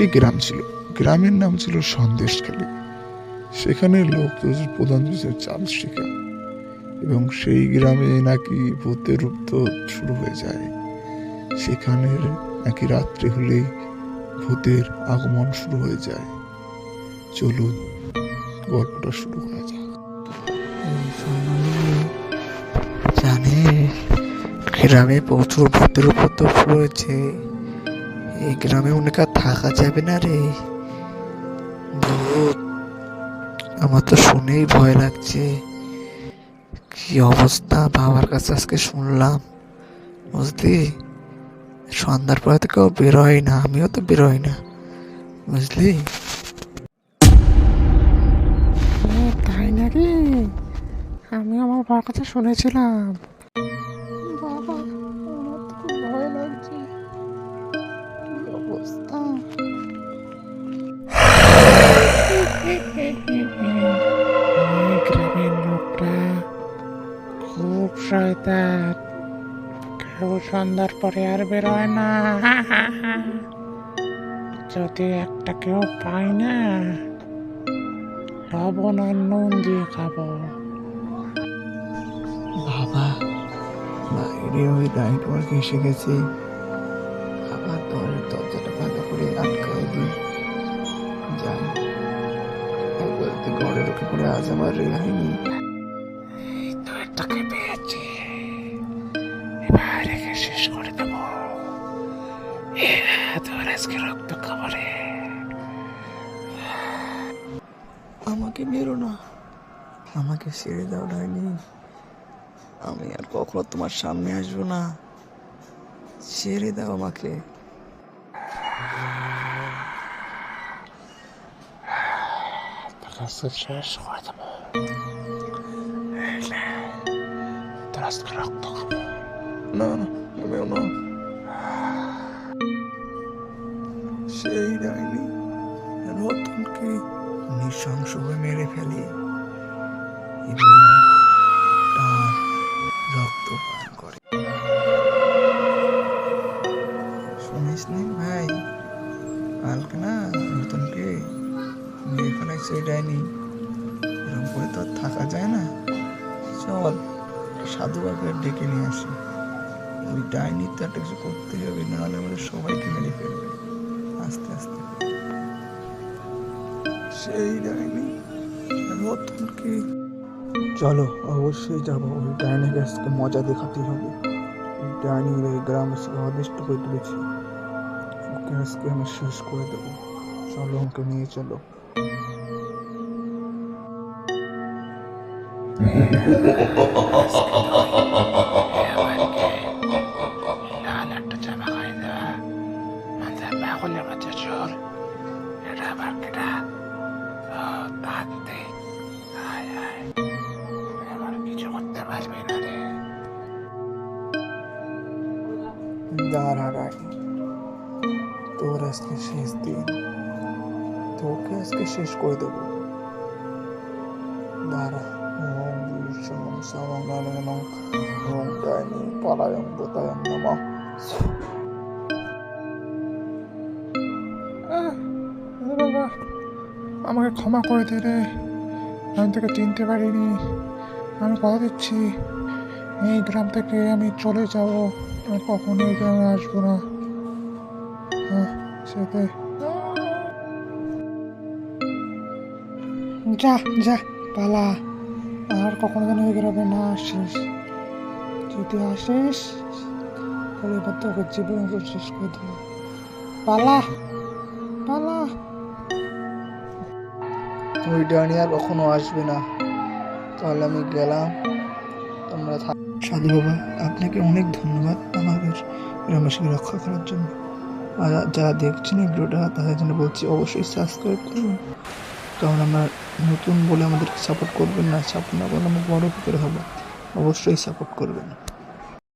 একটি গ্রাম ছিল, গ্রামের নাম ছিল সন্দেশখালী। সেখানে লোক প্রধান ছিল চাল শিকার, এবং সেই গ্রামে নাকি ভূতের উপদ্রব শুরু হয়ে যায়। সেখানে নাকি রাত্রি হলেই ভূতের আগমন শুরু হয়ে যায়। চলুন গল্পটা শুরু করা যাক। জানিস, গ্রামে প্রচুর ভূতের উপদ্রব রয়েছে। এই গ্রামে অনেক আর থাকা যাবে না রে। ভূত, আমার তো শুনেই ভয় লাগছে। কি অবস্থা, বাবার কাছে আজকে শুনলাম, বুঝলি, সন্ধ্যার পরে তো কেউ বেরোয় না, আমিও তো বেরোই না, বুঝলি। তাই নাকি? আমি আমার বাবার কাছে শুনেছিলাম। বাবা, আমার তো খুব ভয় লাগছে। কি অবস্থা! এই গ্রামের লোকরা খুব শয়তান, কেউ সন্ধ্যার পরে আর বেরোয় না। যদি একটা কেউ পাই না, লবণ আর নুন দিয়ে খাবো। বাবা, বাইরে ওই লাইট ওয়ার্ক এসে গেছে। আবার দরজাটা ভালো করে আটকায় দিই। যাই, একবার ঘরে ঢুকে পড়ে আজ আমার রেহাই নেই। তো একটাকে পেয়েছি, এবার একে শেষ করে দেবো। এরা তোর আজকে রক্ত খাবারে। আমাকে মেরো না, আমাকে ছেড়ে দাও ডাইনি। আমি আর কখনো তোমার সামনে আসবো না, ছেড়ে দাও আমাকে। তোর আজকে শেষ করে দেবো। তোর আজকে রক্ত খাবো। না না, তুমিও না। সেই ডাইনি রতনকে নৃশংস হয়ে মেরে ফেলে এবং তার রক্ত পান করে। শুনিস নি ভাই, কালকে না নতুনকে মেরে ফেলাইছে ডাইনি। এরকম করে তো আর থাকা যায় না। চল, সাধু বাবাকে ডেকে নিয়ে আসি। ওই ডাইনি তো একটা কিছু করতে হবে, নাহলে আমাদের সবাইকে মেরে ফেলবে আস্তে আস্তে। সেই ডাইনি রতনকে চলো, অবশ্যই যাবো। ওই ডাইনিকে আজকে মজা দেখাতেই হবে। ওই ডাইনির এই গ্রামবাসীকে অদৃষ্ট করে তুলেছি, ওকে আজকে আমি শেষ করে দেবো। চলো, ওকে নিয়ে চলো। লাল একটা জামা খাই দেওয়া, মাথায় পাগলের মধ্যে চোর। এটা আবার কেটা? তাতে আয় আয়, এবার কিছু করতে পারবি না রে। দাঁড়া ডাইনি, তোর আজকে শেষ দিন, তোকে আজকে শেষ করে দেবো। দাঁড়া। ওম বিষ্ণু সামঙ্গলং ওম ডাইনি পালায়ং ভূতায়ং নমঃ। বাবা, আমাকে ক্ষমা করে দে রে, আমি তোকে চিনতে পারিনি। আমি কথা দিচ্ছি, এই গ্রাম থেকে আমি চলে যাব, আমি কখনো এই গ্রামে আসবো না। সেতে যা যা, পালা, আর কখনো যেন এই গ্রামে না আসিস। যদি আসিস তাহলে এবার তোকে জীবন শেষ করে দেবো। পালা পালা। ওই ডাইনি আর কখনো আসবে না। তাহলে আমি গেলাম, তোমরা থাক। সাধু বাবা, আপনাকে অনেক ধন্যবাদ আমাদের গ্রামবাসীকে রক্ষা করার জন্য। আর যারা দেখছেন এই ভিডিওটা তাদের জন্য বলছি, অবশ্যই সাবস্ক্রাইব করুন, কারণ আমরা নতুন বলে আমাদেরকে সাপোর্ট করবেন না। সাপোর্ট না করলে আমরা বড় করে হবো। অবশ্যই সাপোর্ট করবেন।